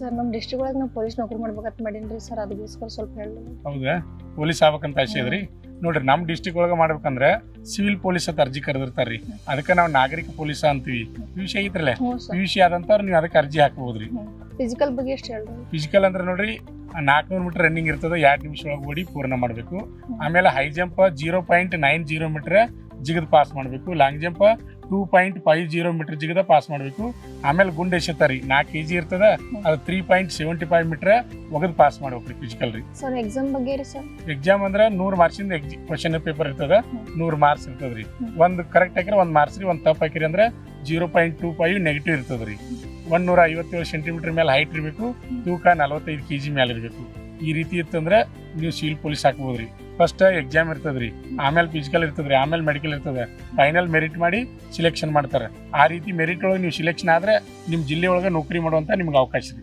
Sir ನಮ್ಮ district ಒಳಗೆ ನಾವು ಪೊಲೀಸ್ ನೌಕರಿ ಮಾಡ್ಬೇಕಂತ ಮಾಡೀನಿ ಸರ್, ಅದಕ್ಕೋಸ್ಕರ ಸ್ವಲ್ಪ ಹೇಳಿ. ಹೌದಾ, ಪೊಲೀಸ್ ಆಗ್ಬೇಕಂತ ಆಸೆ ಅದ್ರಿ. ನೋಡ್ರಿ, ನಮ್ಮ ಡಿಸ್ಟ್ರಿಕ್ಟ್ ಒಳಗೆ ಮಾಡ್ಬೇಕಂದ್ರೆ ಸಿವಿಲ್ ಪೊಲೀಸ್ ಅಂತ ಅರ್ಜಿ ಕರೆದಿರ್ತಾರ್ರಿ. ಅದಕ್ಕೆ ನಾವು ನಾಗರಿಕ ಪೊಲೀಸ್ ಅಂತೀವಿ. PUC ಐತ್ರಲ್ಲ, PUC ಆದಂತವ್ರು ನೀವು ಅದಕ್ಕೆ ಅರ್ಜಿ ಹಾಕ್ಬೋದ್ರಿ. ಫಿಸಿಕಲ್ ಬಗ್ಗೆ ಎಷ್ಟು ಹೇಳ್ರಿ? ಫಿಸಿಕಲ್ ಅಂದ್ರೆ ನೋಡ್ರಿ, 400 ಮೀಟರ್ ರನ್ನಿಂಗ್ ಇರ್ತದೆ, 2 ನಿಮಿಷ ಒಳಗೆ ಓಡಿ ಪೂರ್ಣ ಮಾಡಬೇಕು. ಆಮೇಲೆ ಹೈ ಜಂಪ್ 0.90 ಮೀಟರ್ ಜಿಗದ್ ಪಾಸ್ ಮಾಡಬೇಕು. ಲಾಂಗ್ ಜಂಪ್ 2.50 ಮೀಟರ್ ಜಿಗದ ಪಾಸ್ ಮಾಡಬೇಕು. ಆಮೇಲೆ ಗುಂಡ್ ಎಸೆತಾರಿ 4 kg ಇರ್ತದ, ಅದು 3.75 ಮೀಟರ್ ಒಗದ್ ಪಾಸ್ ಮಾಡ್ಬೇಕ್ರಿ ಫಿಸಿಕಲ್ ರೀ. ಸರ್ ಎಕ್ಸಾಮ್ ಬಗ್ಗೆ ರೀ ಸರ್? ಎಕ್ಸಾಮ್ ಅಂದ್ರೆ 100 ಮಾರ್ಕ್ಸಿಂದ ಕ್ವಶನ್ ಪೇಪರ್ ಇರ್ತದ, 100 ಮಾರ್ಕ್ಸ್ ಇರ್ತದ್ರಿ. ಒಂದು ಕರೆಕ್ಟ್ ಹಾಕಿದ್ರೆ 1 ಮಾರ್ಕ್ಸ್ ರೀ, ಒಂದು ತಪ್ಪು ಹಾಕಿರಿ ಅಂದ್ರೆ 0.25 ನೆಗೆಟಿವ್ ಇರ್ತದ್ರಿ. 157 ಸೆಂಟಿಮೀಟರ್ ಮೇಲೆ ಹೈಟ್ ಇರಬೇಕು, ತೂಕ 45 kg ಮೇಲೆ ಇರಬೇಕು. ಈ ರೀತಿ ಇತ್ತಂದ್ರೆ ನೀವು ಸಿವಿಲ್ ಪೊಲೀಸ್ ಹಾಕ್ಬೋದ್ರಿ. ಫಸ್ಟ್ ಎಕ್ಸಾಮ್ ಇರ್ತದ್ರಿ, ಆಮೇಲೆ ಫಿಸಿಕಲ್ ಇರ್ತದ್ರಿ, ಆಮೇಲೆ ಮೆಡಿಕಲ್ ಇರ್ತದೆ. ಫೈನಲ್ ಮೆರಿಟ್ ಮಾಡಿ ಸಿಲೆಕ್ಷನ್ ಮಾಡ್ತಾರೆ. ಆ ರೀತಿ ಮೆರಿಟ್ ಒಳಗೆ ನೀವು ಸಿಲೆಕ್ಷನ್ ಆದ್ರೆ ನಿಮ್ಮ ಜಿಲ್ಲೆ ಒಳಗೆ ನೌಕರಿ ಮಾಡುವಂತ ನಿಮ್ಗೆ ಅವಕಾಶ ಇದೆ.